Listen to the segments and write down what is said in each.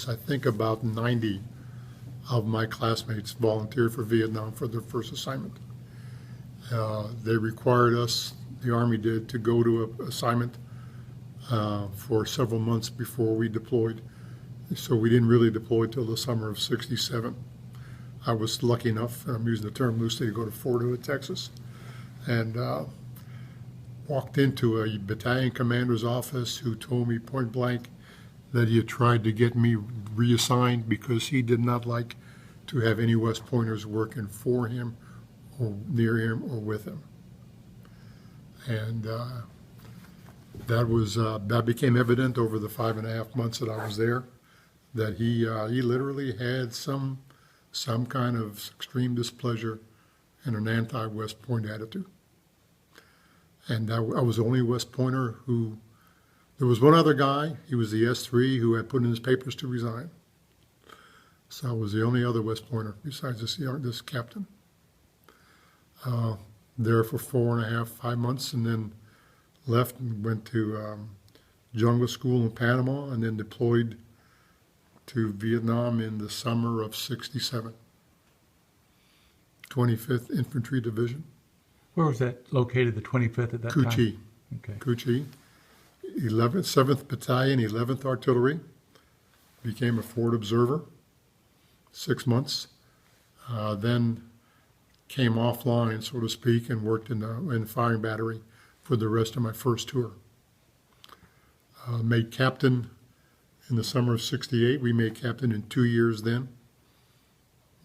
I think about 90 of my classmates volunteered for Vietnam for their first assignment. They required us, the Army did, to go to an assignment for several months before we deployed. So we didn't really deploy till the summer of '67. I was lucky enough, and I'm using the term loosely, to go to Fort Hood, Texas, and walked into a battalion commander's office who told me point blank that he had tried to get me reassigned because he did not like to have any West Pointers working for him or near him or with him. And that became evident over the 5.5 months that I was there, that he literally had some kind of extreme displeasure and an anti-West Point attitude. And I was the only West Pointer who, there was one other guy, he was the S3 who had put in his papers to resign. So I was the only other West Pointer besides this captain. There for 4.5, 5 months, and then left and went to jungle school in Panama, and then deployed to Vietnam in the summer of '67. 25th Infantry Division. Where was that located, the 25th at that Cu time? Chi. Okay. Cu Chi. 7th Battalion, 11th Artillery. Became a forward observer. 6 months. Then came offline, so to speak, and worked in the firing battery for the rest of my first tour. Made captain in the summer of '68. We made captain in 2 years then.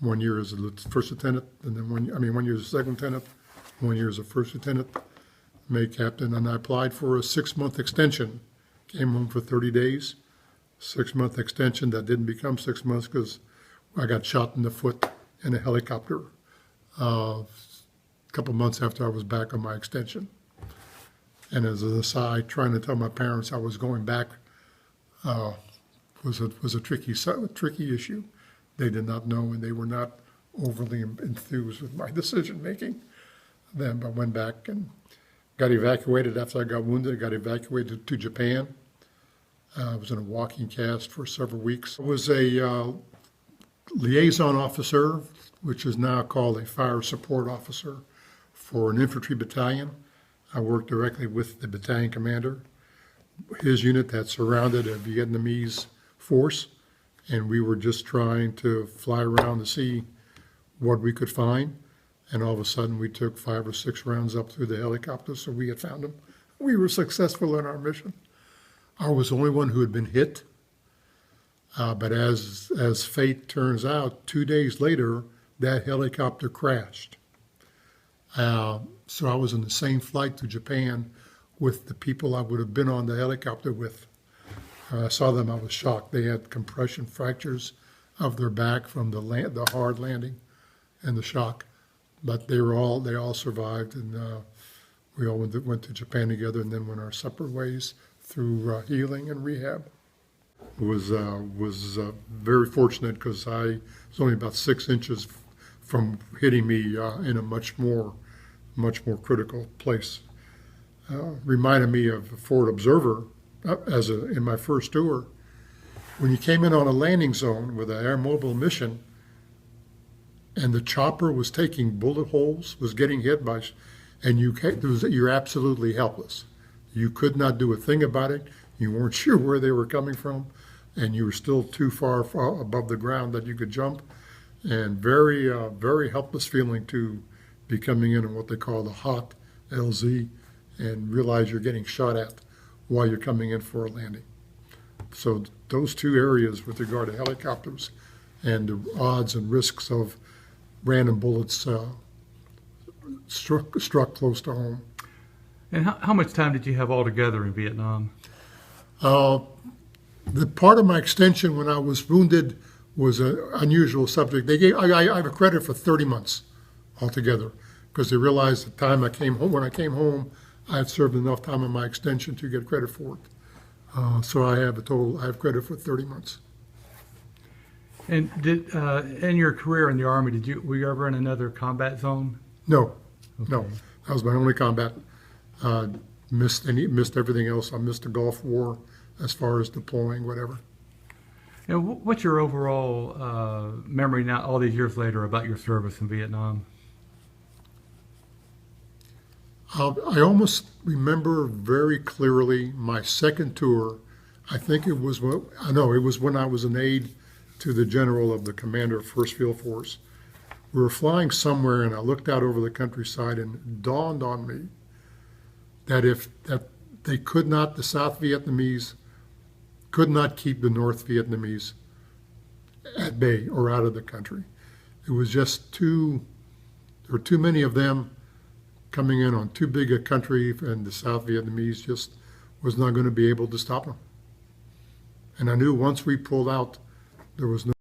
1 year as a first lieutenant, and then 1 year as a second lieutenant, 1 year as a first lieutenant. Made captain, and I applied for a 6-month extension. Came home for 30 days. 6-month extension that didn't become 6 months because I got shot in the foot in a helicopter a couple months after I was back on my extension. And as an aside, trying to tell my parents I was going back was a tricky issue. They did not know, and they were not overly enthused with my decision making. Then I went back and got evacuated after I got wounded. I got evacuated to Japan. I was in a walking cast for several weeks. I was a liaison officer, which is now called a fire support officer for an infantry battalion. I worked directly with the battalion commander. His unit had surrounded a Vietnamese force, and we were just trying to fly around to see what we could find. And all of a sudden, we took 5 or 6 rounds up through the helicopter, so we had found them. We were successful in our mission. I was the only one who had been hit. But as fate turns out, 2 days later, that helicopter crashed. So I was in the same flight to Japan with the people I would have been on the helicopter with. I saw them, I was shocked. They had compression fractures of their back from the hard landing and the shock. But they all survived, and we all went to Japan together, and then went our separate ways through healing and rehab. Was very fortunate because I was only about 6 inches from hitting me in a much more critical place. Reminded me of a forward observer in my first tour. When you came in on a landing zone with an air mobile mission, and the chopper was taking bullet holes, was getting hit by, and you're absolutely helpless. You could not do a thing about it. You weren't sure where they were coming from, and you were still too far above the ground that you could jump. And very helpless feeling to be coming in on what they call the hot LZ and realize you're getting shot at while you're coming in for a landing. So those two areas with regard to helicopters and the odds and risks of random bullets struck close to home. And how much time did you have altogether in Vietnam? The part of my extension when I was wounded was an unusual subject. I have a credit for 30 months altogether because they realized the time I came home, when I came home, I had served enough time on my extension to get credit for it. So I have credit for 30 months. And in your career in the Army, were you ever in another combat zone? No, Okay. no. That was my only combat. Missed everything else. I missed the Gulf War as far as deploying, whatever. And what's your overall memory now, all these years later, about your service in Vietnam? I almost remember very clearly my second tour. I think it was it was when I was an aide to the general of the commander of First Field Force. We were flying somewhere, and I looked out over the countryside, and it dawned on me that they could not, the South Vietnamese could not keep the North Vietnamese at bay or out of the country. It was just there were too many of them coming in on too big a country, and the South Vietnamese just was not going to be able to stop them. And I knew once we pulled out, there was no